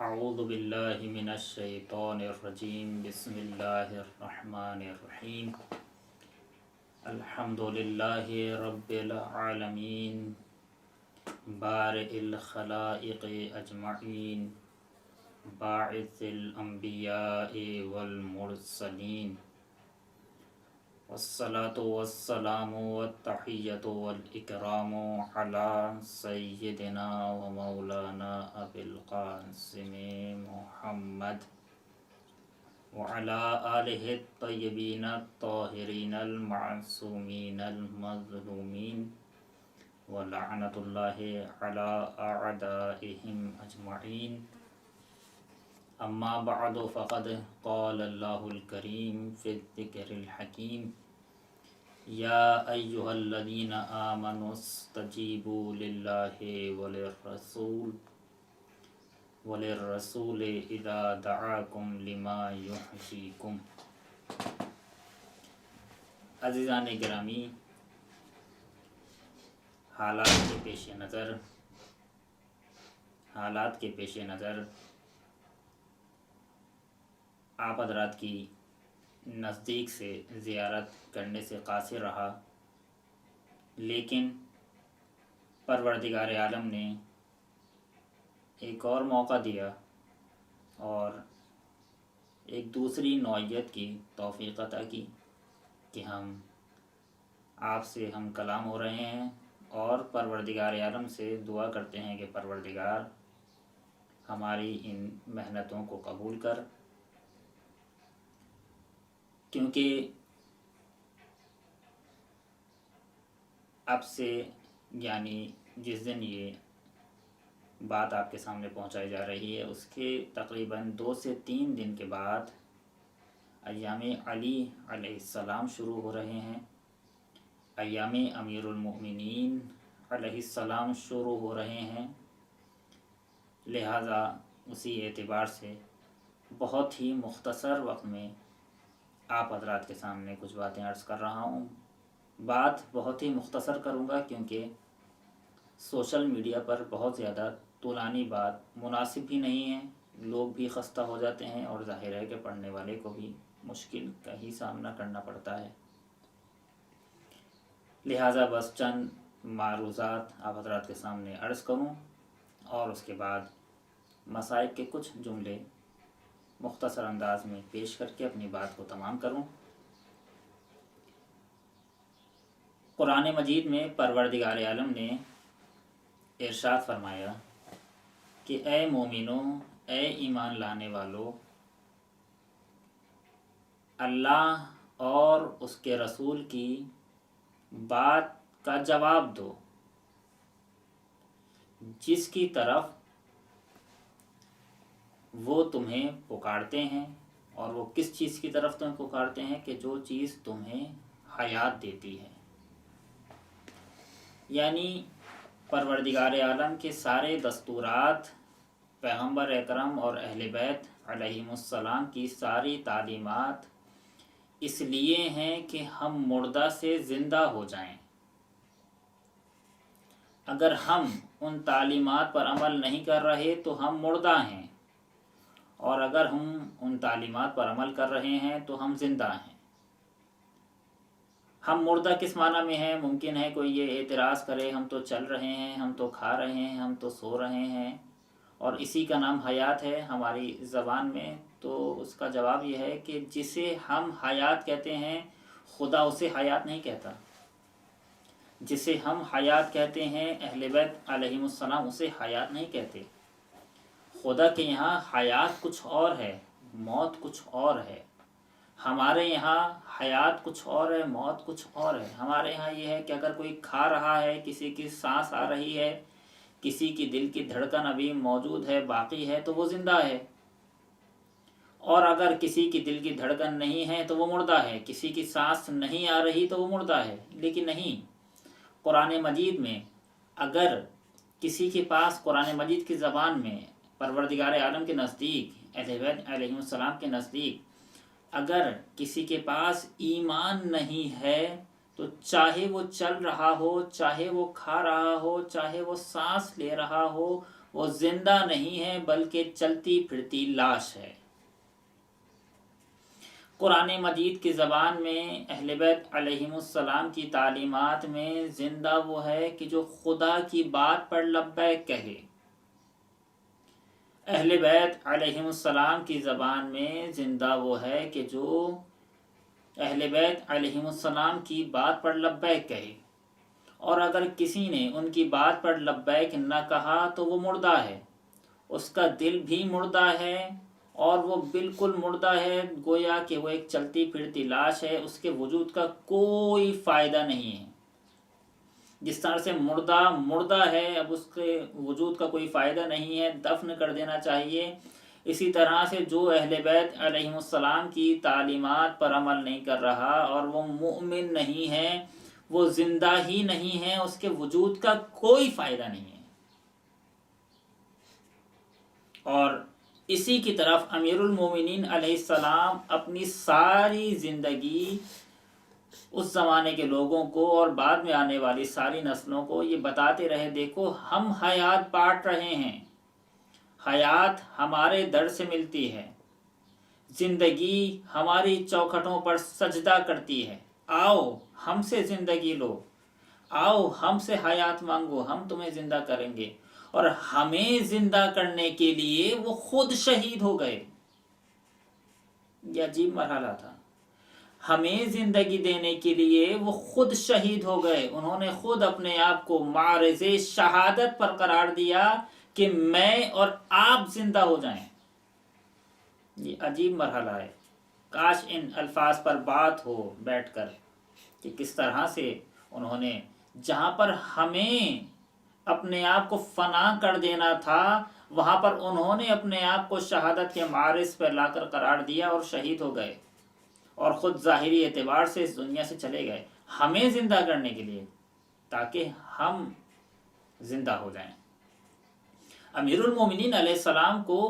اعوذ باللہ من الشیطان الرجیم بسم اللہ الرحمن الرحیم الحمد للہ رب العالمین بارئ الخلائق اجمعین باعث الانبیاء والمرسلین والصلاة والسلام والتحیۃ والاکرام علی سیدنا و مولانا ابی القاسم محمد وعلی آلہ الطیبین الطاہرین المعصومین المظلومین ولعنۃ اللہ علی اعدائہم اجمعین اما بعد فقد قال اللہ الکریم فی الذکر الحکیم یا ایہا الذین آمنوا استجیبوا للہ وللرسول اذا دعاکم لما یحییکم۔ عزیزان گرامی، حالات کے پیش نظر آپ حضرات کی نزدیک سے زیارت کرنے سے قاصر رہا، لیکن پروردگار عالم نے ایک اور موقع دیا اور ایک دوسری نوعیت کی توفیق عطا کی کہ آپ سے ہم کلام ہو رہے ہیں اور پروردگار عالم سے دعا کرتے ہیں کہ پروردگار ہماری ان محنتوں کو قبول کر، کیونکہ اب سے یعنی جس دن یہ بات آپ کے سامنے پہنچائی جا رہی ہے اس کے تقریباً 2 سے 3 دن کے بعد ایام علی علیہ السلام شروع ہو رہے ہیں، ایام امیر المؤمنین علیہ السلام شروع ہو رہے ہیں۔ لہٰذا اسی اعتبار سے بہت ہی مختصر وقت میں آپ حضرات کے سامنے کچھ باتیں عرض کر رہا ہوں۔ بات بہت ہی مختصر کروں گا کیونکہ سوشل میڈیا پر بہت زیادہ طولانی بات مناسب ہی نہیں ہے، لوگ بھی خستہ ہو جاتے ہیں اور ظاہر ہے کہ پڑھنے والے کو بھی مشکل کا ہی سامنا کرنا پڑتا ہے۔ لہٰذا بس چند معروضات آپ حضرات کے سامنے عرض کروں اور اس کے بعد مصائب کے کچھ جملے مختصر انداز میں پیش کر کے اپنی بات کو تمام کروں۔ قرآن مجید میں پروردگار عالم نے ارشاد فرمایا کہ اے مومنو، اے ایمان لانے والو، اللہ اور اس کے رسول کی بات کا جواب دو جس کی طرف وہ تمہیں پکارتے ہیں، اور وہ کس چیز کی طرف تمہیں پکارتے ہیں کہ جو چیز تمہیں حیات دیتی ہے۔ یعنی پروردگار عالم کے سارے دستورات، پیغمبر اکرم اور اہل بیت علیہم السلام کی ساری تعلیمات اس لیے ہیں کہ ہم مردہ سے زندہ ہو جائیں۔ اگر ہم ان تعلیمات پر عمل نہیں کر رہے تو ہم مردہ ہیں، اور اگر ہم ان تعلیمات پر عمل کر رہے ہیں تو ہم زندہ ہیں۔ ہم مردہ کس معنی میں ہیں؟ ممکن ہے کوئی یہ اعتراض کرے ہم تو چل رہے ہیں، ہم تو کھا رہے ہیں، ہم تو سو رہے ہیں اور اسی کا نام حیات ہے ہماری زبان میں۔ تو اس کا جواب یہ ہے کہ جسے ہم حیات کہتے ہیں خدا اسے حیات نہیں کہتا۔ جسے ہم حیات کہتے ہیں اہل بیت علیہم السلام اسے حیات نہیں کہتے۔ خدا کے یہاں حیات کچھ اور ہے، موت کچھ اور ہے۔ ہمارے یہاں حیات کچھ اور ہے، موت کچھ اور ہے۔ ہمارے یہاں یہ ہے کہ اگر کوئی کھا رہا ہے، کسی کی سانس آ رہی ہے، کسی کی دل کی دھڑکن ابھی موجود ہے، باقی ہے، تو وہ زندہ ہے۔ اور اگر کسی کی دل کی دھڑکن نہیں ہے تو وہ مردہ ہے، کسی کی سانس نہیں آ رہی تو وہ مردہ ہے۔ لیکن نہیں، قرآن مجید میں اگر کسی کے پاس قرآن مجید کی زبان میں پروردگار عالم کے نزدیک، اہل بیت علیہ السلام کے نزدیک اگر کسی کے پاس ایمان نہیں ہے تو چاہے وہ چل رہا ہو، چاہے وہ کھا رہا ہو، چاہے وہ سانس لے رہا ہو، وہ زندہ نہیں ہے بلکہ چلتی پھرتی لاش ہے۔ قرآن مجید کی زبان میں اہل بیت علیہم السلام کی تعلیمات میں زندہ وہ ہے کہ جو خدا کی بات پر لبیک کہے۔ اہل بیت علیہم السلام کی زبان میں زندہ وہ ہے کہ جو اہل بیت علیہم السلام کی بات پر لبیک کہے، اور اگر کسی نے ان کی بات پر لبیک نہ کہا تو وہ مردہ ہے، اس کا دل بھی مردہ ہے اور وہ بالکل مردہ ہے، گویا کہ وہ ایک چلتی پھرتی لاش ہے، اس کے وجود کا کوئی فائدہ نہیں ہے۔ جس طرح سے مردہ ہے، اب اس کے وجود کا کوئی فائدہ نہیں ہے، دفن کر دینا چاہیے، اسی طرح سے جو اہل بیت علیہم السلام کی تعلیمات پر عمل نہیں کر رہا اور وہ مؤمن نہیں ہے، وہ زندہ ہی نہیں ہے، اس کے وجود کا کوئی فائدہ نہیں ہے۔ اور اسی کی طرف امیر المومنین علیہ السلام اپنی ساری زندگی اس زمانے کے لوگوں کو اور بعد میں آنے والی ساری نسلوں کو یہ بتاتے رہے، دیکھو ہم حیات بانٹ رہے ہیں، حیات ہمارے در سے ملتی ہے، زندگی ہماری چوکھٹوں پر سجدہ کرتی ہے، آؤ ہم سے زندگی لو، آؤ ہم سے حیات مانگو، ہم تمہیں زندہ کریں گے۔ اور ہمیں زندہ کرنے کے لیے وہ خود شہید ہو گئے۔ یہ عجیب مرحلہ تھا، ہمیں زندگی دینے کے لیے وہ خود شہید ہو گئے، انہوں نے خود اپنے آپ کو معرض شہادت پر قرار دیا کہ میں اور آپ زندہ ہو جائیں۔ یہ عجیب مرحلہ ہے، کاش ان الفاظ پر بات ہو بیٹھ کر کہ کس طرح سے انہوں نے جہاں پر ہمیں اپنے آپ کو فنا کر دینا تھا، وہاں پر انہوں نے اپنے آپ کو شہادت کے معرض پر لا کر قرار دیا اور شہید ہو گئے، اور خود ظاہری اعتبار سے اس دنیا سے چلے گئے ہمیں زندہ کرنے کے لیے تاکہ ہم زندہ ہو جائیں۔ امیر المومنین علیہ السلام کو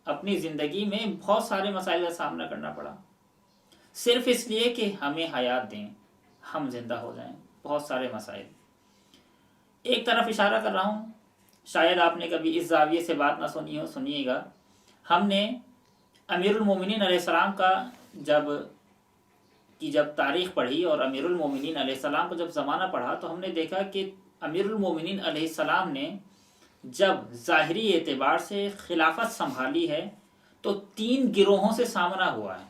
اپنی زندگی میں بہت سارے مسائل کا سامنا کرنا پڑا، صرف اس لیے کہ ہمیں حیات دیں، ہم زندہ ہو جائیں، بہت سارے مسائل۔ ایک طرف اشارہ کر رہا ہوں، شاید آپ نے کبھی اس زاویے سے بات نہ سنی ہو، سنیے گا۔ ہم نے امیر المومنین علیہ السلام کا جب تاریخ پڑھی اور امیر المومنین علیہ السلام کو جب زمانہ پڑھا تو ہم نے دیکھا کہ امیر المومنین علیہ السلام نے جب ظاہری اعتبار سے خلافت سنبھالی ہے تو 3 گروہوں سے سامنا ہوا ہے،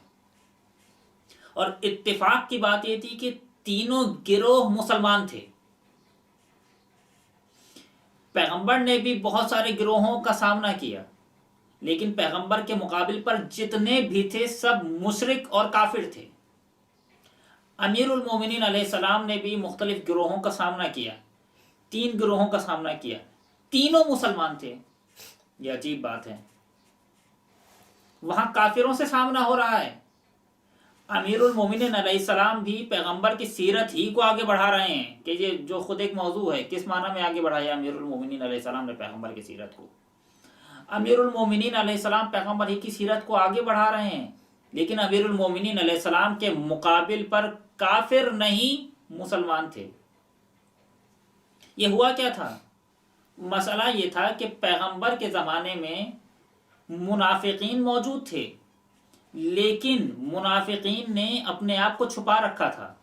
اور اتفاق کی بات یہ تھی کہ تینوں گروہ مسلمان تھے۔ پیغمبر نے بھی بہت سارے گروہوں کا سامنا کیا، لیکن پیغمبر کے مقابل پر جتنے بھی تھے سب مشرک اور کافر تھے۔ امیر المومنین علیہ السلام نے بھی مختلف گروہوں کا سامنا کیا، 3 گروہوں کا سامنا کیا، تینوں مسلمان تھے۔ یہ عجیب بات ہے، وہاں کافروں سے سامنا ہو رہا ہے، امیر المومنین علیہ السلام بھی پیغمبر کی سیرت ہی کو آگے بڑھا رہے ہیں کہ یہ جو خود ایک موضوع ہے، کس معنی میں آگے بڑھایا امیر المومنین علیہ السلام نے پیغمبر کی سیرت کو؟ امیر المومنین علیہ السلام پیغمبر ہی کی سیرت کو آگے بڑھا رہے ہیں، لیکن امیر المومنین علیہ السلام کے مقابل پر کافر نہیں مسلمان تھے۔ یہ ہوا کیا تھا؟ مسئلہ یہ تھا کہ پیغمبر کے زمانے میں منافقین موجود تھے، لیکن منافقین نے اپنے آپ کو چھپا رکھا تھا۔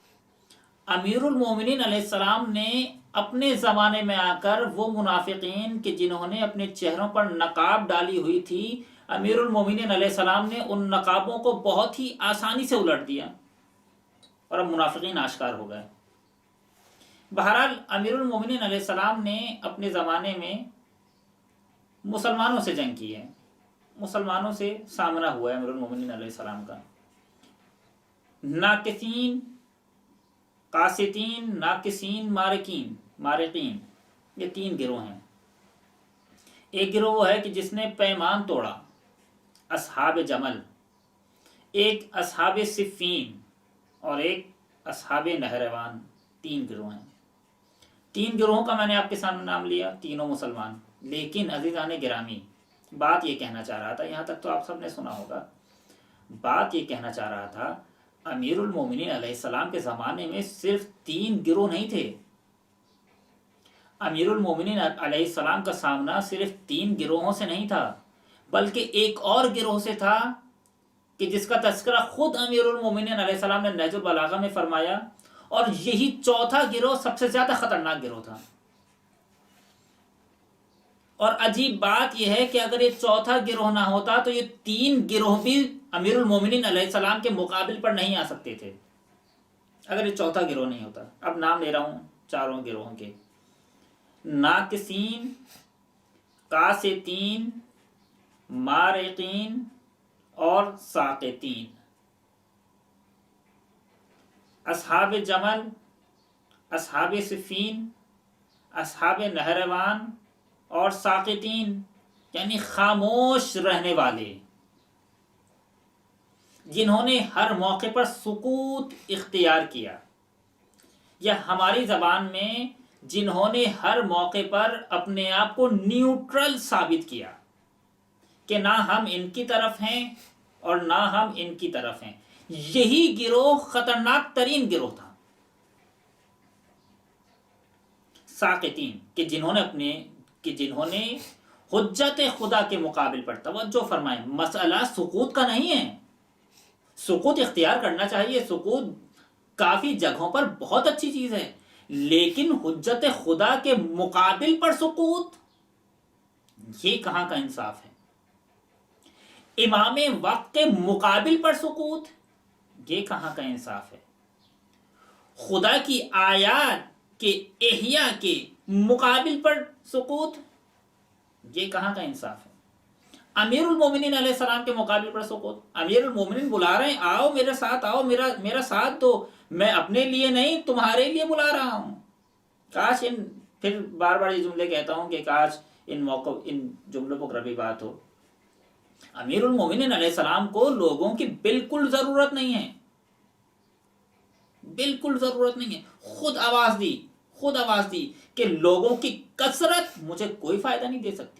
امیر المومنین علیہ السلام نے اپنے زمانے میں آ کر وہ منافقین کہ جنہوں نے اپنے چہروں پر نقاب ڈالی ہوئی تھی، امیر المومنین علیہ السلام نے ان نقابوں کو بہت ہی آسانی سے الٹ دیا اور اب منافقین آشکار ہو گئے۔ بہرحال امیر المومنین علیہ السلام نے اپنے زمانے میں مسلمانوں سے جنگ کی ہے، مسلمانوں سے سامنا ہوا ہے امیر المومنین علیہ السلام کا۔ ناقصین، قاسطین، ناقصین، مارقین، یہ 3 گروہ ہیں۔ ایک گروہ وہ ہے کہ جس نے پیمان توڑا، اصحاب جمل، ایک اصحاب صفین، اور ایک اصحاب نہروان، 3 گروہ ہیں۔ 3 گروہوں کا میں نے آپ کے سامنے نام لیا، تینوں مسلمان۔ لیکن عزیزان گرامی، بات یہ کہنا چاہ رہا تھا، یہاں تک تو آپ سب نے سنا ہوگا، بات یہ کہنا چاہ رہا تھا امیر المومنین علیہ السلام کے زمانے میں صرف 3 گروہ نہیں تھے، امیر المومنین علیہ السلام کا سامنا صرف 3 گروہوں سے نہیں تھا، بلکہ ایک اور گروہ سے تھا کہ جس کا تذکرہ خود امیر المومنین علیہ السلام نے نہج البلاغہ میں فرمایا، اور یہی چوتھا گروہ سب سے زیادہ خطرناک گروہ تھا۔ اور عجیب بات یہ ہے کہ اگر یہ چوتھا گروہ نہ ہوتا تو یہ 3 گروہ بھی امیر المومنین علیہ السلام کے مقابل پر نہیں آ سکتے تھے، اگر یہ چوتھا گروہ نہیں ہوتا۔ اب نام لے رہا ہوں 4 گروہوں کے: ناقصین، قاسطین، مارقین اور ساقطین۔ اصحاب جمل، اصحاب صفین، اصحاب نہروان اور ساقطین، یعنی خاموش رہنے والے، جنہوں نے ہر موقع پر سکوت اختیار کیا، یا ہماری زبان میں جنہوں نے ہر موقع پر اپنے آپ کو نیوٹرل ثابت کیا کہ نہ ہم ان کی طرف ہیں اور نہ ہم ان کی طرف ہیں۔ یہی گروہ خطرناک ترین گروہ تھا۔ ساقطین کہ جنہوں نے حجت خدا کے مقابل پر، توجہ فرمائیں، مسئلہ سکوت کا نہیں ہے۔ سکوت اختیار کرنا چاہیے، سکوت کافی جگہوں پر بہت اچھی چیز ہے، لیکن حجت خدا کے مقابل پر سکوت، یہ کہاں کا انصاف ہے؟ امام وقت کے مقابل پر سکوت، یہ کہاں کا انصاف ہے؟ خدا کی آیات کے احیاء کے مقابل پر سکوت، یہ کہاں کا انصاف ہے؟ امیر المومنین علیہ السلام کے مقابل پر سکوت، امیر المومنین بلا رہے ہیں، آؤ میرے ساتھ آؤ، میرا ساتھ دو، میں اپنے لیے نہیں تمہارے لیے بلا رہا ہوں۔ کاش پھر بار بار یہ جملے کہتا ہوں کہ کاش ان جملوں پر کبھی بات ہو۔ امیر المومنین علیہ السلام کو لوگوں کی بالکل ضرورت نہیں ہے، بالکل ضرورت نہیں ہے۔ خود آواز دی کہ لوگوں کی کثرت مجھے کوئی فائدہ نہیں دے سکتی۔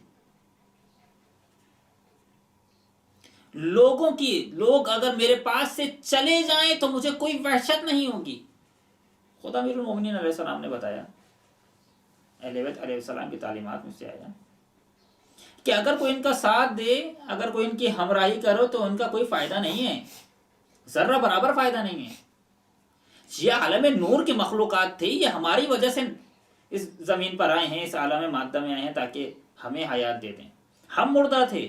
لوگ اگر میرے پاس سے چلے جائیں تو مجھے کوئی وحشت نہیں ہوگی۔ خود امیر المومنین علیہ السلام نے بتایا، اہل بیت علیہ السلام کی تعلیمات میں سے آیا کہ اگر کوئی ان کا ساتھ دے، اگر کوئی ان کی ہمراہی کرو تو ان کا کوئی فائدہ نہیں ہے، ذرہ برابر فائدہ نہیں ہے۔ یہ عالم نور کی مخلوقات تھی، یہ ہماری وجہ سے اس زمین پر آئے ہیں، اس عالم مادہ میں آئے ہیں تاکہ ہمیں حیات دے دیں۔ ہم مردہ تھے،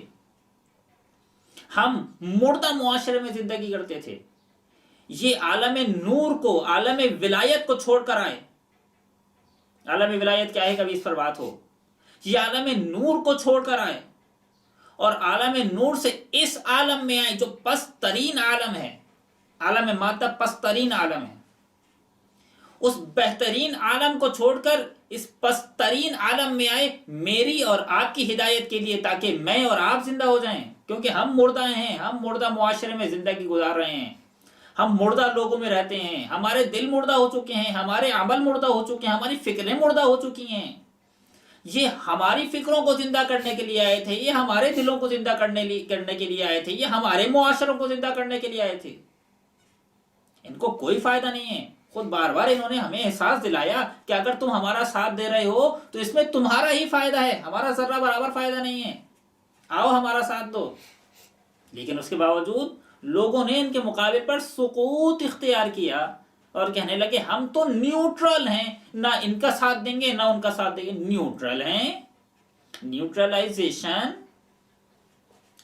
ہم مردہ معاشرے میں زندگی کرتے تھے، یہ عالم نور کو، عالم ولایت کو چھوڑ کر آئے۔ عالم ولایت کیا ہے، کبھی اس پر بات ہو۔ یہ عالم نور کو چھوڑ کر آئے اور عالم نور سے اس عالم میں آئے جو پست ترین عالم ہے، عالم مادہ پست ترین عالم ہے۔ اس بہترین عالم کو چھوڑ کر اس پست ترین عالم میں آئے میری اور آپ کی ہدایت کے لیے، تاکہ میں اور آپ زندہ ہو جائیں، کیونکہ ہم مردہ ہیں، ہم مردہ معاشرے میں زندگی گزار رہے ہیں، ہم مردہ لوگوں میں رہتے ہیں، ہمارے دل مردہ ہو چکے ہیں، ہمارے عمل مردہ ہو چکے ہیں، ہماری فکریں مردہ ہو چکی ہیں۔ یہ ہماری فکروں کو زندہ کرنے کے لیے آئے تھے، یہ ہمارے دلوں کو زندہ کرنے کے لیے آئے تھے، یہ ہمارے معاشروں کو زندہ کرنے کے لیے آئے تھے۔ ان کو کوئی فائدہ نہیں ہے۔ خود بار بار انہوں نے ہمیں احساس دلایا کہ اگر تم ہمارا ساتھ دے رہے ہو تو اس میں تمہارا ہی فائدہ ہے، ہمارا ذرہ برابر فائدہ نہیں ہے، آؤ ہمارا ساتھ دو۔ لیکن اس کے باوجود لوگوں نے ان کے مقابل پر سکوت اختیار کیا اور کہنے لگے ہم تو نیوٹرل ہیں، نہ ان کا ساتھ دیں گے نہ ان کا ساتھ دیں گے، نیوٹرل ہیں۔ نیوٹرلائزیشن،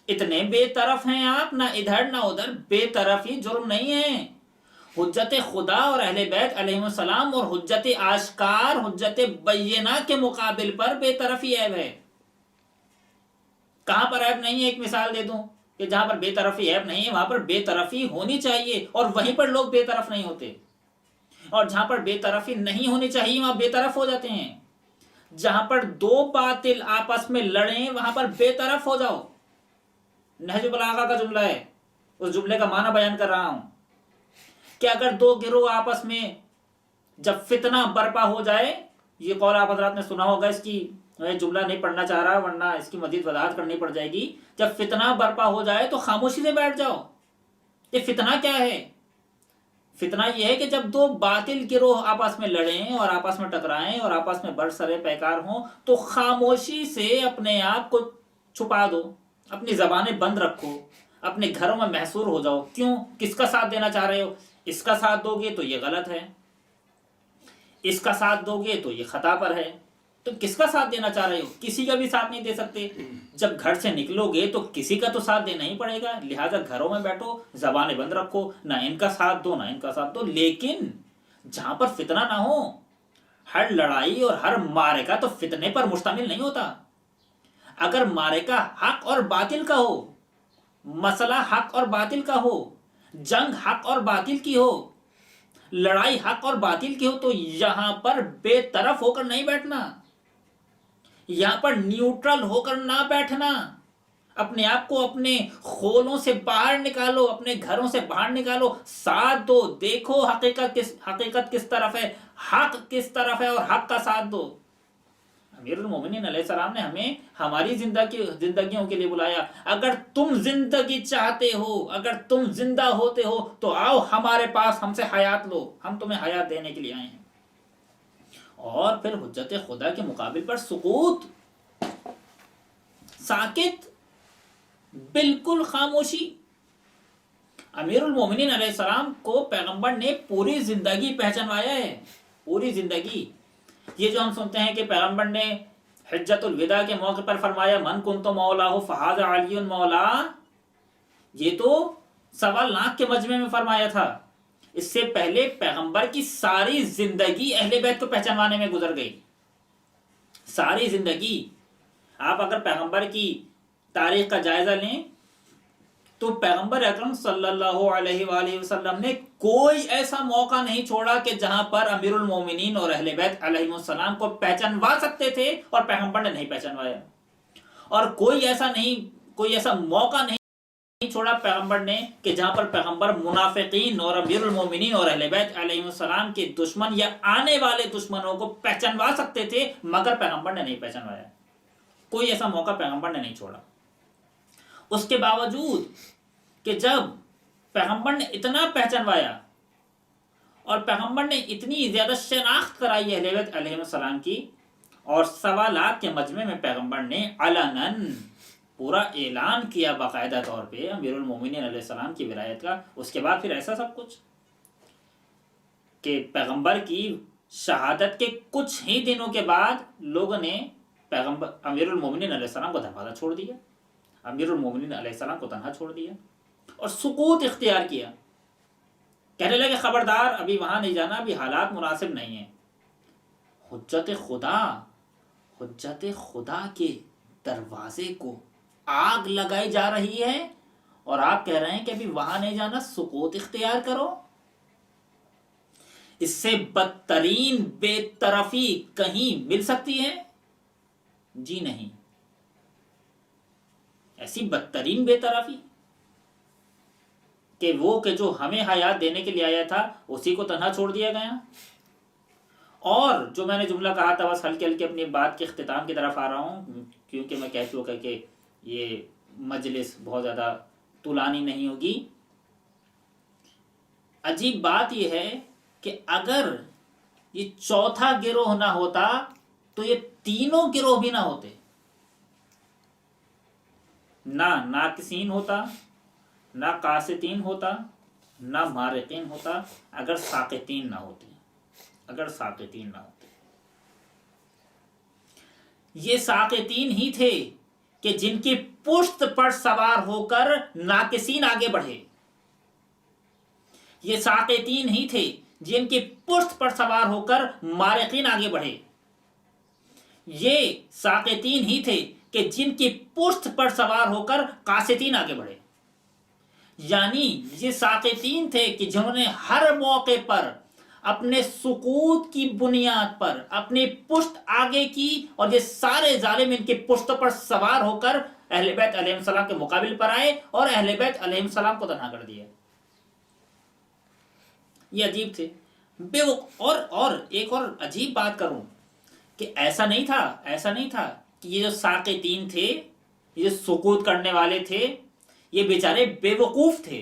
اتنے بے طرف ہیں آپ، نہ ادھر نہ ادھر، بے طرفی جرم نہیں ہے۔ حجت خدا اور اہل بیت علیہ السلام اور حجت آشکار، حجت بینہ کے مقابل پر بے طرفی عیب ہے۔ کہاں پر عیب نہیں ہے؟ ایک مثال دے دوں کہ جہاں پر بے طرفی عیب نہیں ہے وہاں پر بے طرفی ہونی چاہیے، اور وہیں پر لوگ بے طرف نہیں ہوتے، اور جہاں پر بے طرفی نہیں ہونی چاہیے وہاں بے طرف ہو جاتے ہیں۔ جہاں پر 2 باطل آپس میں لڑیں وہاں پر بے طرف ہو جاؤ۔ نہج البلاغہ کا جملہ ہے، اس جملے کا معنی بیان کر رہا ہوں کہ اگر 2 گروہ آپس میں جب فتنہ برپا ہو جائے، یہ قول آپ حضرات نے سنا ہوگا، اس کی میں جملہ نہیں پڑھنا چاہ رہا ورنہ اس کی مزید وضاحت کرنی پڑ جائے گی، جب فتنہ برپا ہو جائے تو خاموشی سے بیٹھ جاؤ۔ یہ فتنہ کیا ہے؟ فتنہ یہ ہے کہ جب دو باطل گروہ آپس میں لڑیں اور آپس میں ٹکرائیں اور آپس میں برسرے پیکار ہوں تو خاموشی سے اپنے آپ کو چھپا دو، اپنی زبانیں بند رکھو، اپنے گھروں میں محصور ہو جاؤ۔ کیوں؟ کس کا ساتھ دینا چاہ رہے ہو؟ اس کا ساتھ دو گے تو یہ غلط ہے، اس کا ساتھ دو گے تو یہ خطا پر ہے۔ تو کس کا ساتھ دینا چاہ رہے ہو؟ کسی کا بھی ساتھ نہیں دے سکتے۔ جب گھر سے نکلو گے تو کسی کا تو ساتھ دینا ہی پڑے گا، لہٰذا گھروں میں بیٹھو، زبانیں بند رکھو، نہ ان کا ساتھ دو نہ ان کا ساتھ دو، لیکن جہاں پر فتنہ نہ ہو۔ ہر لڑائی اور ہر معرکہ تو فتنے پر مشتمل نہیں ہوتا۔ اگر معرکہ حق اور باطل کا ہو، مسئلہ حق اور باطل کا ہو، جنگ حق اور باطل کی ہو، لڑائی حق اور باطل کی ہو، تو یہاں پر بے طرف ہو کر نہیں بیٹھنا، یہاں پر نیوٹرل ہو کر نہ بیٹھنا۔ اپنے آپ کو اپنے خولوں سے باہر نکالو، اپنے گھروں سے باہر نکالو، ساتھ دو، دیکھو حقیقت کس طرف ہے، حق کس طرف ہے، اور حق کا ساتھ دو۔ امیر المومنین علیہ السلام نے ہمیں ہماری زندگیوں کے لیے بلایا۔ اگر تم زندگی چاہتے ہو، اگر تم زندہ ہوتے ہو تو آؤ ہمارے پاس، ہم سے حیات لو، ہم تمہیں حیات دینے کے لیے آئے ہیں۔ اور پھر حجت خدا کے مقابل پر سکوت، ساکت، بالکل خاموشی۔ امیر المومنین علیہ السلام کو پیغمبر نے پوری زندگی پہچانوایا ہے، پوری زندگی۔ یہ جو ہم سنتے ہیں کہ پیغمبر نے حجت الوداع کے موقع پر فرمایا من کنت مولاہ فہذا علی مولا، یہ تو 1.25 لاکھ کے مجمع میں فرمایا تھا۔ اس سے پہلے پیغمبر کی ساری زندگی اہل بیت کو پہچانوانے میں گزر گئی، ساری زندگی۔ آپ اگر پیغمبر کی تاریخ کا جائزہ لیں تو پیغمبر اکرم صلی اللہ علیہ وآلہ وسلم نے کوئی ایسا موقع نہیں چھوڑا کہ جہاں پر امیر المومنین اور اہل بیت علیہ السلام کو پہچانوا سکتے تھے اور پیغمبر نے نہیں پہچانوایا۔ اور کوئی ایسا موقع نہیں چھوڑا پیغمبر نے کہ جہاں پر پیغمبر منافقین اور امیر المومنین اور اہل بیت علیہ السلام کے دشمن یا آنے والے دشمنوں کو پہچانوا سکتے تھے مگر پیغمبر نے نہیں پہچانوایا۔ کوئی ایسا موقع پیغمبر نے نہیں چھوڑا۔ اس کے باوجود کہ جب پیغمبر نے اتنا پہچانوایا اور پیغمبر نے اتنی زیادہ شناخت کرائی اہل بیت علیہ السلام کی، اور 1.25 لاکھ کے مجمع میں پیغمبر نے علناً پورا اعلان کیا باقاعدہ طور پہ امیر المومنین علیہ السلام کی ولایت کا، اس کے بعد پھر ایسا سب کچھ کہ پیغمبر کی شہادت کے کچھ ہی دنوں کے بعد لوگوں نے پیغمبر امیر المومنین علیہ السلام کو دروازہ چھوڑ دیا، امیر المومنین علیہ السلام کو تنہا چھوڑ دیا اور سکوت اختیار کیا۔ کہنے لگے خبردار، ابھی وہاں نہیں جانا، ابھی حالات مناسب نہیں ہیں۔ حجت خدا کے دروازے کو آگ لگائی جا رہی ہے اور آپ کہہ رہے ہیں کہ ابھی وہاں نہیں جانا، سکوت اختیار کرو۔ اس سے بدترین بے طرفی کہیں مل سکتی ہے؟ جی نہیں۔ ایسی بدترین بے طرفی کہ وہ کہ جو ہمیں حیات دینے کے لیے آیا تھا اسی کو تنہا چھوڑ دیا گیا۔ اور جو میں نے جملہ کہا تھا، بس ہلکے ہلکے اپنی بات کے اختتام کی طرف آ رہا ہوں کیونکہ میں کہہ چکا کہ یہ مجلس بہت زیادہ طولانی نہیں ہوگی۔ عجیب بات یہ ہے کہ اگر یہ چوتھا گروہ نہ ہوتا تو یہ تینوں گروہ بھی نہ ہوتے، نہ ناقصین ہوتا، نہ قاسطین ہوتا، نہ مارقین ہوتا، اگر ساقطین نہ ہوتے، اگر ساقطین نہ ہوتے۔ یہ ساقطین ہی تھے کہ جن کی پشت پر سوار ہو کر ناقصین آگے بڑھے، یہ ساقطین ہی تھے جن کی پشت پر سوار ہو کر مارقین آگے بڑھے، یہ ساقطین ہی تھے کہ جن کی پشت پر سوار ہو کر قاسطین آگے بڑھے۔ یعنی یہ ساقطین تھے کہ جنہوں نے ہر موقع پر اپنے سکوت کی بنیاد پر اپنی پشت آگے کی، اور یہ سارے ظالم ان کی پشت پر سوار ہو کر اہل بیت علیہ السلام کے مقابل پر آئے اور اہل بیت علیہ السلام کو تنہا کر دیا۔ یہ عجیب تھے۔ اور ایک اور عجیب بات کروں کہ ایسا نہیں تھا کہ یہ جو ساقطین تھے، یہ جو سکوت کرنے والے تھے، یہ بیچارے بے وقوف تھے،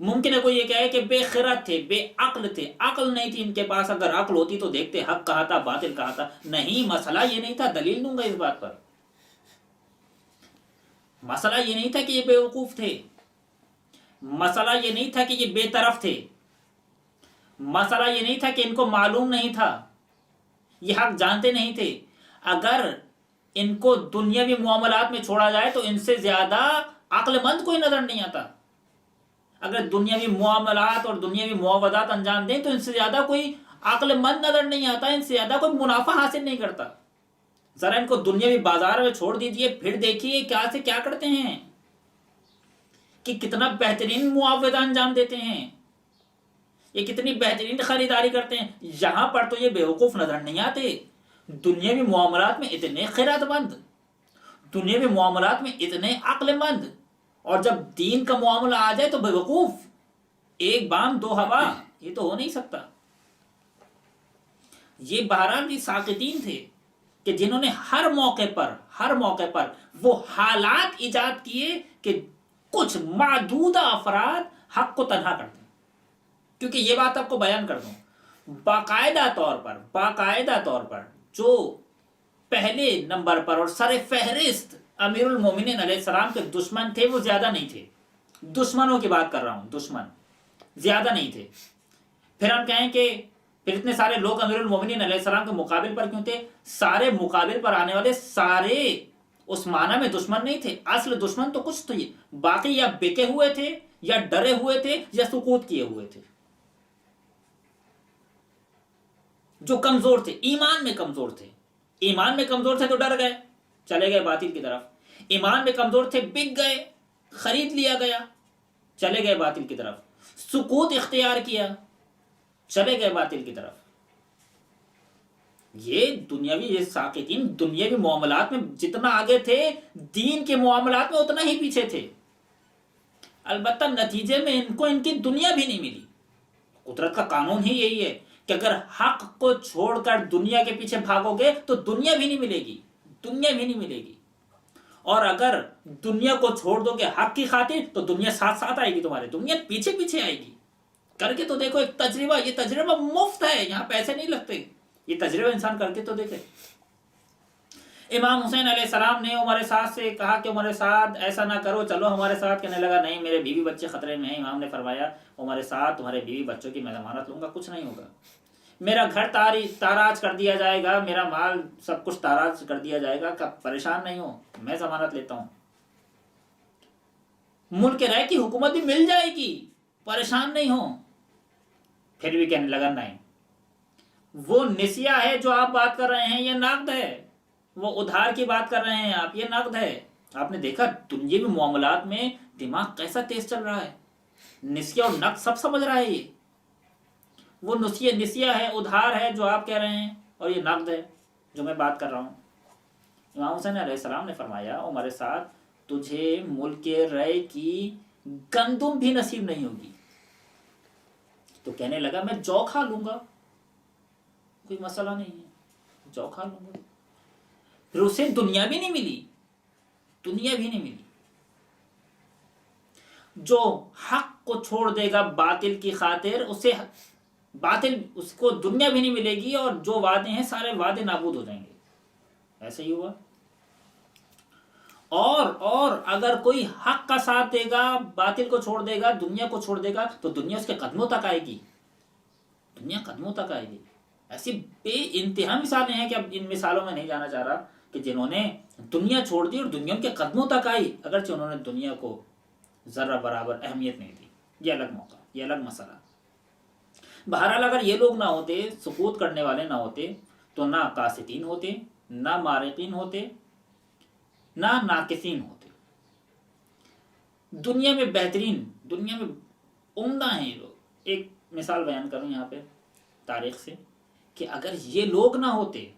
ممکن ہے کوئی یہ کہے کہ بے خرد تھے، بے عقل تھے، عقل نہیں تھی ان کے پاس، اگر عقل ہوتی تو دیکھتے حق کہا تھا باطل کہا تھا. نہیں، مسئلہ یہ نہیں تھا، دلیل دوں گا اس بات پر. مسئلہ یہ نہیں تھا کہ یہ بیوقوف تھے، مسئلہ یہ نہیں تھا کہ یہ بے طرف تھے، مسئلہ یہ نہیں تھا کہ ان کو معلوم نہیں تھا، یہ حق جانتے نہیں تھے. اگر ان کو دنیاوی معاملات میں چھوڑا جائے تو ان سے زیادہ عقل مند کوئی نظر نہیں آتا. اگر دنیاوی معاملات اور دنیاوی معاوضات انجام دیں تو ان سے زیادہ کوئی عقل مند نظر نہیں آتا، ان سے زیادہ کوئی منافع حاصل نہیں کرتا. ذرا ان کو دنیاوی بازار میں چھوڑ دیجئے، پھر دیکھیے کیا سے کیا کرتے ہیں، کہ کتنا بہترین معاوضہ انجام دیتے ہیں، یہ کتنی بہترین خریداری کرتے ہیں. یہاں پر تو یہ بیوقوف نظر نہیں آتے، دنیاوی معاملات میں اتنے خیرات مند، دنیاوی معاملات میں اتنے عقل مند، اور جب دین کا معاملہ آ جائے تو بیوقوف. ایک بام دو ہوا، یہ تو ہو نہیں سکتا. یہ بہرحال بھی ساقطین تھے کہ جنہوں نے ہر موقع پر وہ حالات ایجاد کیے کہ کچھ معدودہ افراد حق کو تنہا کرتے ہیں. کیونکہ یہ بات آپ کو بیان کر دوں، باقاعدہ طور پر جو پہلے نمبر پر اور سر فہرست امیر المومنین علیہ السلام کے دشمن تھے وہ زیادہ نہیں تھے. دشمنوں کی بات کر رہا ہوں، دشمن زیادہ نہیں تھے. پھر ہم کہیں کہ پھر اتنے سارے لوگ امیر المومنین علیہ السلام کے مقابل پر کیوں تھے؟ سارے مقابل پر آنے والے سارے اس معنی میں دشمن نہیں تھے. اصل دشمن تو کچھ تھے، باقی یا بکے ہوئے تھے یا ڈرے ہوئے تھے یا سکوت کیے ہوئے تھے. جو کمزور تھے، ایمان میں کمزور تھے تو ڈر گئے، چلے گئے باطل کی طرف. ایمان میں کمزور تھے، بک گئے، خرید لیا گیا، چلے گئے باطل کی طرف. سکوت اختیار کیا، چلے گئے باطل کی طرف. یہ ساقطین دنیاوی معاملات میں جتنا آگے تھے، دین کے معاملات میں اتنا ہی پیچھے تھے. البتہ نتیجے میں ان کو ان کی دنیا بھی نہیں ملی. قدرت کا قانون ہی یہی ہے کہ اگر حق کو چھوڑ کر دنیا کے پیچھے بھاگو گے تو دنیا بھی نہیں ملے گی. اور اگر دنیا کو چھوڑ دو گے حق کی خاطر تو دنیا ساتھ ساتھ آئے گی تمہارے، دنیا پیچھے پیچھے آئے گی. کر کے تو دیکھو ایک تجربہ، یہ تجربہ مفت ہے، یہاں پیسے نہیں لگتے. یہ تجربہ انسان کر کے تو دیکھے. امام حسین علیہ السلام نے عمر سعد سے کہا کہ عمر سعد ایسا نہ کرو، چلو ہمارے ساتھ. کہنے لگا نہیں، میرے بیوی بچے خطرے میں ہیں. امام نے فرمایا عمر سعد تمہارے بیوی بچوں کی میں ضمانت لوں گا، کچھ نہیں ہوگا. میرا گھر تاراج کر دیا جائے گا، میرا مال سب کچھ تاراج کر دیا جائے گا، کب پریشان نہیں ہو، میں ضمانت لیتا ہوں. ملک رائے کی حکومت بھی مل جائے گی، پریشان نہیں ہو. پھر بھی کہنے لگا نہیں، وہ نسیہ ہے جو آپ بات کر رہے ہیں یہ نقد ہے، وہ ادھار کی بات کر رہے ہیں آپ یہ نقد ہے. آپ نے دیکھا دنیاوی معاملات میں دماغ کیسا تیز چل رہا ہے، نسیہ اور نقد سب سمجھ رہا ہے. یہ وہ نسیہ ہے، ادھار ہے جو آپ کہہ رہے ہیں، اور یہ نقد ہے جو میں بات کر رہا ہوں. امام حسین علیہ السلام نے فرمایا عمر سعد تجھے ملک رائے کی گندم بھی نصیب نہیں ہوگی. تو کہنے لگا میں جو کھا لوں گا، کوئی مسئلہ نہیں ہے، جو کھا لوں گا. پھر اسے دنیا بھی نہیں ملی. جو حق کو چھوڑ دے گا باطل کی خاطر، اس کو دنیا بھی نہیں ملے گی، اور جو وعدے ہیں سارے وعدے نابود ہو جائیں گے. ایسے ہی ہوا. اور اگر کوئی حق کا ساتھ دے گا، باطل کو چھوڑ دے گا، دنیا کو چھوڑ دے گا، تو دنیا اس کے قدموں تک آئے گی. ایسی بے انتہا مثالیں ہیں کہ اب ان مثالوں میں نہیں جانا چاہ رہا، کہ جنہوں نے دنیا چھوڑ دی اور دنیا ان کے قدموں تک آئی، اگرچہ انہوں نے دنیا کو ذرہ برابر اہمیت نہیں دی. یہ الگ موقع، یہ الگ مسئلہ. بہرحال اگر یہ لوگ نہ ہوتے، سقوط کرنے والے نہ ہوتے، تو نہ قاسطین ہوتے، نہ مارقین ہوتے، نہ ناقصین ہوتے. دنیا میں بہترین، دنیا میں عمدہ ہیں یہ لوگ. ایک مثال بیان کروں یہاں پہ تاریخ سے، کہ اگر یہ لوگ نہ ہوتے،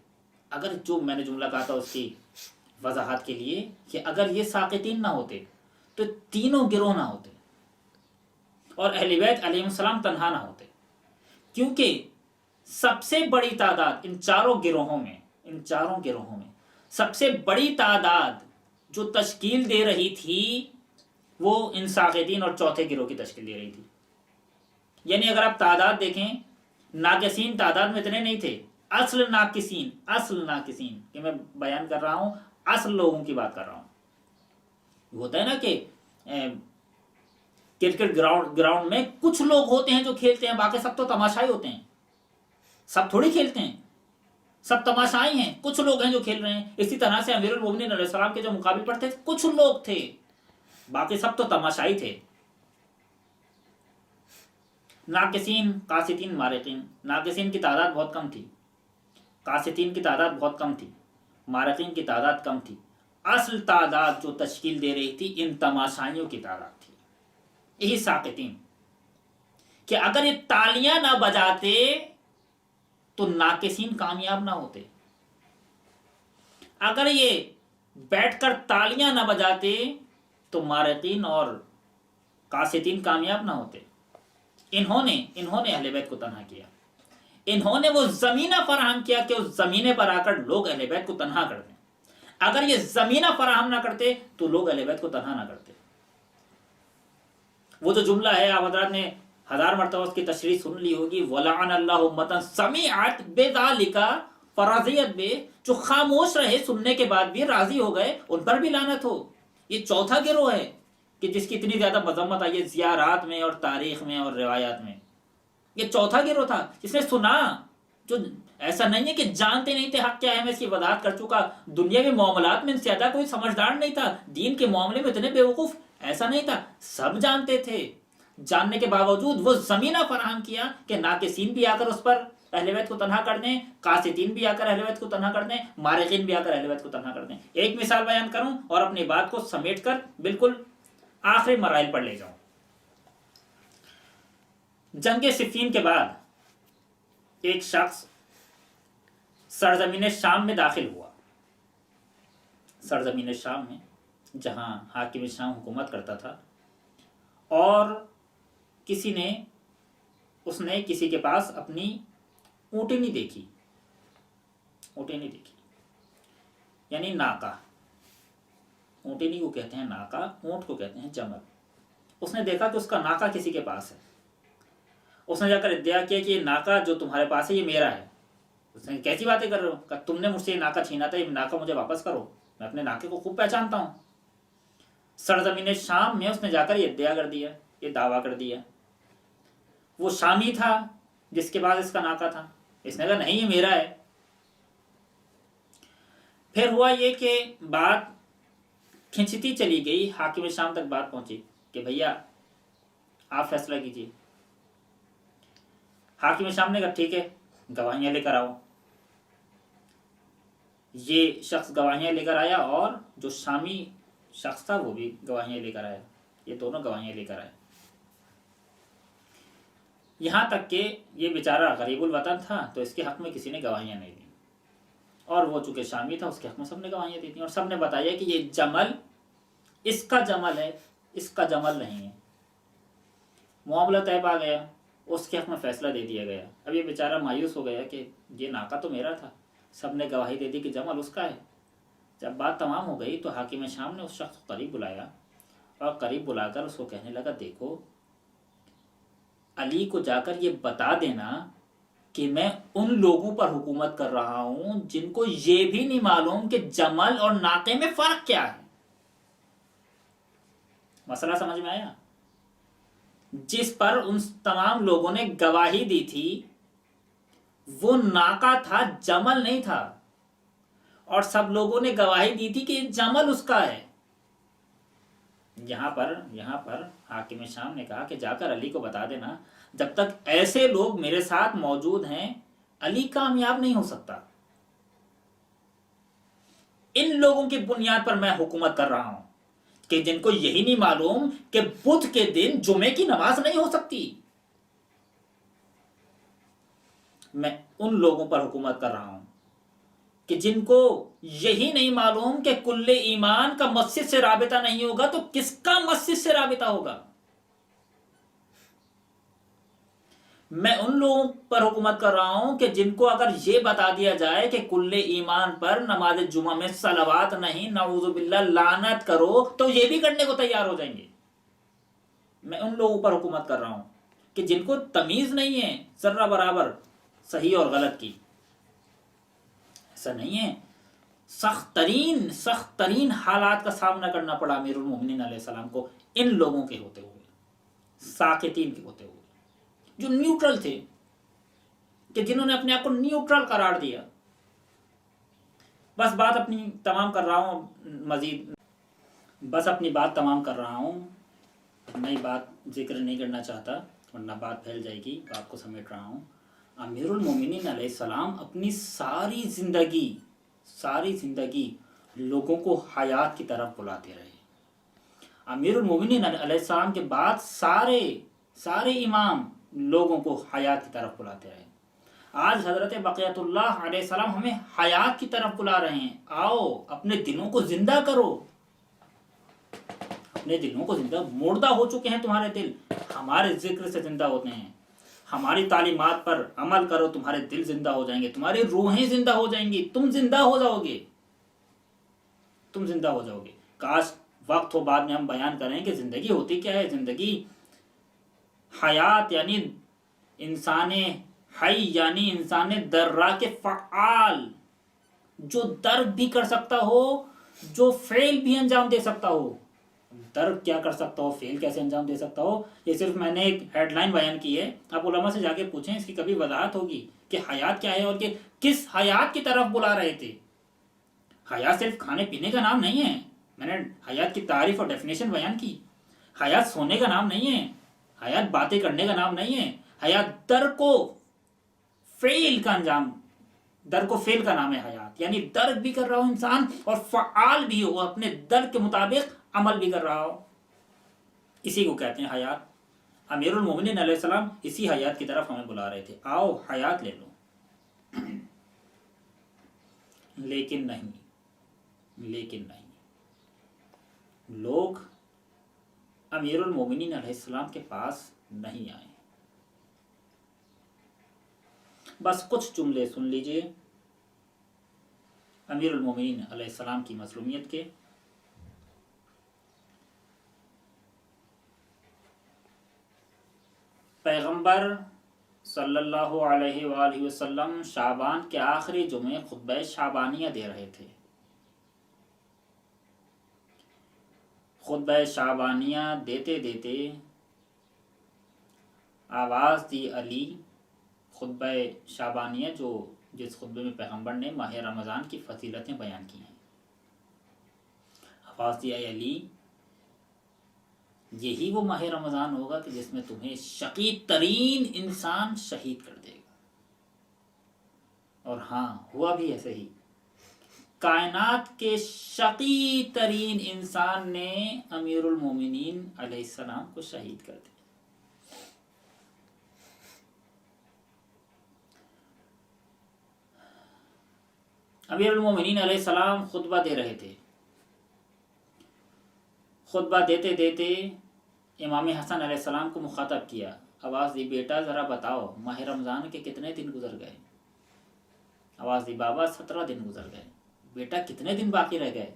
اگر جو میں نے جملہ کہا تھا اس کی وضاحت کے لیے، کہ اگر یہ ساقطین نہ ہوتے تو تینوں گروہ نہ ہوتے، اور اہل بیت علیہ السلام تنہا نہ ہوتے. کیونکہ سب سے بڑی تعداد ان چاروں گروہوں میں سب سے بڑی تعداد جو تشکیل دے رہی تھی وہ ان ساقطین اور چوتھے گروہ کی تشکیل دے رہی تھی. یعنی اگر آپ تعداد دیکھیں، ناقصین تعداد میں اتنے نہیں تھے، اصل ناقصین کہ میں بیان کر رہا ہوں، اصل لوگوں کی بات کر رہا ہوں. ہوتا ہے نا کہ کرکٹ گراؤنڈ میں کچھ لوگ ہوتے ہیں جو کھیلتے ہیں، باقی سب تو تماشائی ہوتے ہیں. سب تھوڑی کھیلتے ہیں، سب تماشائی ہیں، کچھ لوگ ہیں جو کھیل رہے ہیں. اسی طرح سے امیر المومنین علیہ السلام کے جو مقابل پر تھے کچھ لوگ تھے، باقی سب تو تماشائی تھے. ناقصین، قاسطین، مارقین. ناقصین کی تعداد بہت کم تھی، قاسطین کی تعداد بہت کم تھی، مارقین کی تعداد کم تھی. اصل تعداد جو تشکیل دے رہی تھی ان تماشائیوں کی تعداد تھی. یہی ساقطین، کہ اگر یہ تالیاں نہ بجاتے تو ناقصین کامیاب نہ ہوتے. اگر یہ بیٹھ کر تالیاں نہ بجاتے تو مارقین اور قاسطین کامیاب نہ ہوتے. انہوں نے اہل بیت کو تنہا کیا. انہوں نے وہ زمینہ فراہم کیا کہ اس زمینے پر آ کر لوگ اہل بیت کو تنہا کر دیں. اگر یہ زمینہ فراہم نہ کرتے تو لوگ اہل بیت کو تنہا نہ کرتے. وہ جو جملہ ہے آپ حضرات نے 1000 مرتبہ اس کی تشریح سن لی ہوگی، وَلَعَنَ اللَّهُ أُمَّةً سَمِعَتْ بِذَلِكَ فرضیت میں، جو خاموش رہے سننے کے بعد بھی راضی ہو گئے، ان پر بھی لعنت ہو. یہ چوتھا گروہ ہے کہ جس کی اتنی زیادہ مذمت آئی ہے زیارات میں اور تاریخ میں اور روایات میں. یہ چوتھا گروہ تھا جس نے سنا، جو ایسا نہیں ہے کہ جانتے نہیں تھے حق کیا ہے. میں اس کی وضاحت کر چکا. دنیاوی معاملات میں ان سے زیادہ کوئی سمجھدار نہیں تھا، دین کے معاملے میں اتنے بیوقوف ایسا نہیں تھا. سب جانتے تھے، جاننے کے باوجود وہ زمینہ فراہم کیا کہ ناقصین بھی آ کر اس پر اہل بیت کو تنہا کر دیں، قاسطین بھی آ کر اہل بیت کو تنہا کر دیں، مارقین بھی آ کر اہل بیت کو تنہا کر دیں. ایک مثال بیان کروں اور اپنی بات کو سمیٹ کر بالکل آخری مراحل پر لے جاؤں. جنگ صفین کے بعد ایک شخص سرزمین شام میں داخل ہوا. سرزمین شام میں جہاں حاکم شام حکومت کرتا تھا، اور اس نے کسی کے پاس اپنی اونٹنی دیکھی. یعنی ناکا. اونٹنی کو کہتے ہیں ناکا، اونٹ کو کہتے ہیں جمل. اس نے دیکھا کہ اس کا ناکا کسی کے پاس ہے. اس نے جا کر ادعا کیا کہ یہ ناکا جو تمہارے پاس ہے یہ میرا ہے. اس نے کیسی باتیں کر رہے ہو؟ کہ تم نے مجھ سے یہ ناکا چھینا تھا، یہ ناکا مجھے واپس کرو، میں اپنے ناکے کو خوب پہچانتا ہوں. سرزمین شام میں اس نے جا کر یہ ادعا کر دیا، یہ دعویٰ کر دیا. وہ شامی تھا جس کے بعد اس کا ناکا تھا. اس نے کہا نہیں یہ میرا ہے. پھر ہوا یہ کہ بات کھنچتی چلی گئی، حاکم شام تک بات پہنچی کہ بھیا آپ فیصلہ کیجیے. حاکم شام نے کہا ٹھیک ہے، گواہیاں لے کر آؤ. یہ شخص گواہیاں لے کر آیا اور جو شامی شخص تھا وہ بھی گواہیاں لے کر آیا. یہ دونوں گواہیاں لے کر آئے. یہاں تک کہ یہ بیچارہ غریب الوطن تھا تو اس کے حق میں کسی نے گواہیاں نہیں دیں، اور وہ چونکہ شامی تھا اس کے حق میں سب نے گواہیاں دی تھیں. اور سب نے بتایا کہ یہ جمل اس کا جمل ہے، اس کا جمل نہیں ہے. معاملہ طے پا گیا، اس کے حق میں فیصلہ دے دیا گیا. اب یہ بیچارہ مایوس ہو گیا کہ یہ ناکا تو میرا تھا، سب نے گواہی دے دی کہ جمل اس کا ہے. جب بات تمام ہو گئی تو حاکم شام نے اس شخص کو قریب بلایا اور قریب بلا کر اس کو کہنے لگا دیکھو علی کو جا کر یہ بتا دینا کہ میں ان لوگوں پر حکومت کر رہا ہوں جن کو یہ بھی نہیں معلوم کہ جمل اور ناقے میں فرق کیا ہے. مسئلہ سمجھ میں آیا؟ جس پر ان تمام لوگوں نے گواہی دی تھی وہ ناکا تھا، جمل نہیں تھا. اور سب لوگوں نے گواہی دی تھی کہ یہ جمل اس کا ہے. یہاں پر حاکم شام نے کہا کہ جا کر علی کو بتا دینا جب تک ایسے لوگ میرے ساتھ موجود ہیں علی کامیاب نہیں ہو سکتا. ان لوگوں کی بنیاد پر میں حکومت کر رہا ہوں کہ جن کو یہی نہیں معلوم کہ بدھ کے دن جمعے کی نماز نہیں ہو سکتی. میں ان لوگوں پر حکومت کر رہا ہوں کہ جن کو یہی نہیں معلوم کہ کل ایمان کا مسجد سے رابطہ نہیں ہوگا تو کس کا مسجد سے رابطہ ہوگا. میں ان لوگوں پر حکومت کر رہا ہوں کہ جن کو اگر یہ بتا دیا جائے کہ کل ایمان پر نماز جمعہ میں صلوات نہیں، نعوذ باللہ لعنت کرو، تو یہ بھی کرنے کو تیار ہو جائیں گے. میں ان لوگوں پر حکومت کر رہا ہوں کہ جن کو تمیز نہیں ہے ذرہ برابر صحیح اور غلط کی. ایسا نہیں ہے. سخت ترین حالات کا سامنا کرنا پڑا امیر المومنین علیہ السلام کو ان لوگوں کے ہوتے ہوئے، ساقطین کے ہوتے ہوئے، جو نیوٹرل تھے، کہ جنہوں نے اپنے آپ کو نیوٹرل قرار دیا. بس بات اپنی تمام کر رہا ہوں، نئی بات ذکر نہیں کرنا چاہتا ورنہ بات پھیل جائے گی. بات کو سمیٹ رہا ہوں. امیر المومنین علیہ السلام اپنی ساری زندگی لوگوں کو حیات کی طرف بلاتے رہے. امیر المومنین علیہ السلام کے بعد سارے امام لوگوں کو حیات کی طرف بلاتے رہے. آج حضرت بقیت اللہ علیہ السلام ہمیں حیات کی طرف بلا رہے ہیں. آؤ اپنے دلوں کو زندہ کرو، اپنے دلوں کو زندہ. مردہ ہو چکے ہیں تمہارے دل، ہمارے ذکر سے زندہ ہوتے ہیں. ہماری تعلیمات پر عمل کرو، تمہارے دل زندہ ہو جائیں گے، تمہاری روحیں زندہ ہو جائیں گی، تم زندہ ہو جاؤ گے. کاش وقت ہو بعد میں ہم بیان کریں کہ زندگی ہوتی کیا ہے. زندگی حیات یعنی انسان حی، یعنی انسان دراک فعال، جو درد بھی کر سکتا ہو، جو فعل بھی انجام دے سکتا ہو. درد کیا کر سکتا ہو، فعل کیسے انجام دے سکتا ہو، یہ صرف میں نے ایک ہیڈ لائن بیان کی ہے. آپ علماء سے جا کے پوچھیں، اس کی کبھی وضاحت ہوگی کہ حیات کیا ہے اور کہ کس حیات کی طرف بلا رہے تھے. حیات صرف کھانے پینے کا نام نہیں ہے. میں نے حیات کی تعریف اور ڈیفینیشن بیان کی. حیات سونے کا نام نہیں ہے، حیات باتیں کرنے کا نام نہیں ہے. حیات در کو فعل کا نام ہے حیات. یعنی درد بھی کر رہا ہو انسان اور فعال بھی ہو، اپنے درد کے مطابق عمل بھی کر رہا ہو. اسی کو کہتے ہیں حیات. امیر المومنین علیہ السلام اسی حیات کی طرف ہمیں بلا رہے تھے. آؤ حیات لے لو. لیکن نہیں، لوگ امیر المومنین علیہ السلام کے پاس نہیں آئے. بس کچھ جملے سن لیجئے امیر المومنین علیہ السلام کی مظلومیت کے. پیغمبر صلی اللہ علیہ وآلہ وسلم شعبان کے آخری جمعے خطبہ شعبانیہ دے رہے تھے. خطبہ شعبانیہ دیتے دیتے آواز دی علی. خطبہ شعبانیہ جس خطبے میں پیغمبر نے ماہ رمضان کی فضیلتیں بیان کی ہیں. آواز دی علی، یہی وہ ماہ رمضان ہوگا کہ جس میں تمہیں شقی ترین انسان شہید کر دے گا. اور ہاں، ہوا بھی ایسے ہی. کائنات کے شقی ترین انسان نے امیر المومنین علیہ السلام کو شہید کر دیا. امیر المومنین علیہ السلام خطبہ دے رہے تھے. خطبہ دیتے دیتے امام حسن علیہ السلام کو مخاطب کیا. آواز دی، بیٹا ذرا بتاؤ ماہ رمضان کے کتنے دن گزر گئے؟ آواز دی، بابا 17 دن گزر گئے. بیٹا کتنے دن باقی رہ گئے؟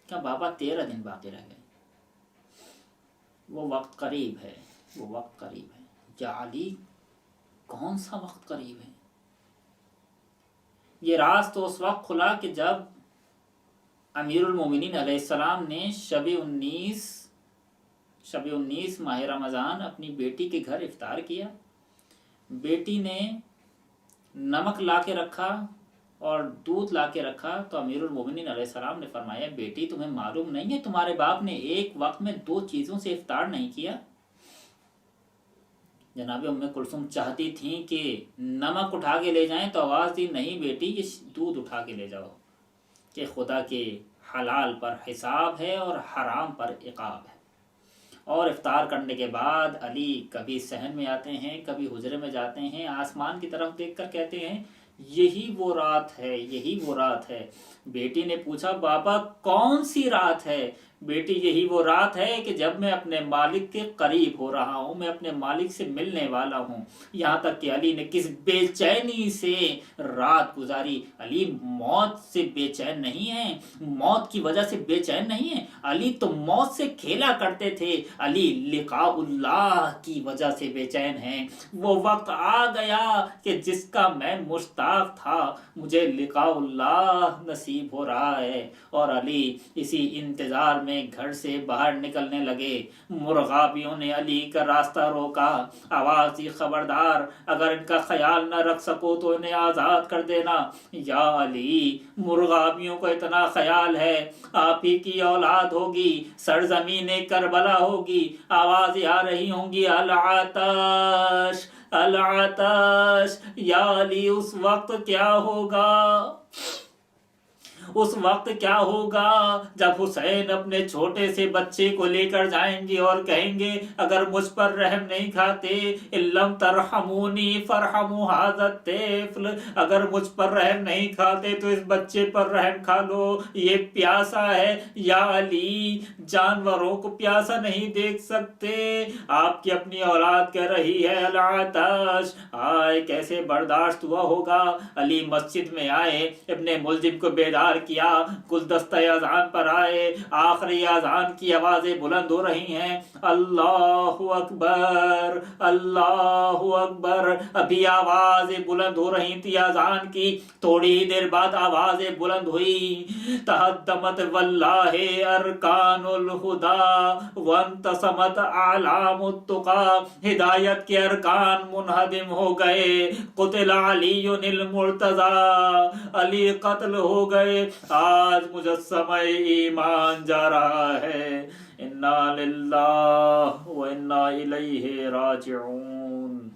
کیا بابا 13 دن باقی رہ گئے. وہ وقت قریب ہے. یا علی، کون سا وقت قریب ہے؟ یہ راز تو اس وقت کھلا کہ جب امیر المومنین علیہ السلام نے شب 19 ماہ رمضان اپنی بیٹی کے گھر افطار کیا. بیٹی نے نمک لا کے رکھا اور دودھ لا کے رکھا تو امیر المومنین علیہ السلام نے فرمایا، بیٹی تمہیں معلوم نہیں ہے تمہارے باپ نے ایک وقت میں 2 چیزوں سے افطار نہیں کیا؟ جناب ام کلثوم چاہتی تھیں کہ نمک اٹھا کے لے جائیں تو آواز دی، نہیں بیٹی یہ دودھ اٹھا کے لے جاؤ، کہ خدا کے حلال پر حساب ہے اور حرام پر عقاب ہے. اور افطار کرنے کے بعد علی کبھی صحن میں آتے ہیں، کبھی حجرے میں جاتے ہیں، آسمان کی طرف دیکھ کر کہتے ہیں، یہی وہ رات ہے. بیٹی نے پوچھا، بابا کون سی رات ہے؟ بیٹی یہی وہ رات ہے کہ جب میں اپنے مالک کے قریب ہو رہا ہوں، میں اپنے مالک سے ملنے والا ہوں۔ یہاں تک کہ علی نے کس بے چینی سے رات گزاری۔ علی موت سے بے چین نہیں ہے، موت کی وجہ سے بے چین نہیں ہے، علی تو موت سے کھیلا کرتے تھے، علی لقاء اللہ کی وجہ سے بے چین ہیں۔ وہ وقت آ گیا کہ جس کا میں مشتاق تھا، مجھے لقاء اللہ نصیب ہو رہا ہے۔ اور علی اسی انتظار میں گھر سے باہر نکلنے لگے۔ مرغابیوں نے علی کا راستہ روکا، آواز دی خبردار، اگر ان کا خیال نہ رکھ سکو تو انہیں آزاد کر دینا۔ یا علی، مرغابیوں کو اتنا خیال ہے آپ ہی کی اولاد ہوگی، سرزمین کربلا ہوگی، آوازیں آ رہی ہوں گی العطش العطش۔ یا علی، اس وقت کیا ہوگا؟ اس وقت کیا ہوگا جب حسین اپنے چھوٹے سے بچے کو لے کر جائیں گے اور کہیں گے اگر مجھ پر رحم نہیں کھاتے، لم ترحمونی فرحموا ھذا الطفل، اگر مجھ پر رحم نہیں کھاتے تو اس بچے پر رحم کھا لو، یہ پیاسا ہے۔ یا علی، جانوروں کو پیاسا نہیں دیکھ سکتے، آپ کی اپنی اولاد کہہ رہی ہے العطش، آئے کیسے برداشت ہوا ہوگا۔ علی مسجد میں آئے، ابن ملجم کو بیدار کیا، گلدستہ اذان پر آئے، آخری اذان کی آوازیں بلند ہو رہی ہیں، اللہ اکبر اللہ اکبر۔ ابھی آوازیں بلند ہو رہی تھی اذان کی، تھوڑی دیر بعد آوازیں بلند ہوئی، تہدمت واللہ ارکان الہدی وانتصمت اعلام التقی، ہدایت کے ارکان منہدم ہو گئے، قتل علی المرتضی، علی قتل ہو گئے، آج مجسمہ ایمان جا رہا ہے۔ انا للہ و انا الیہ راجعون۔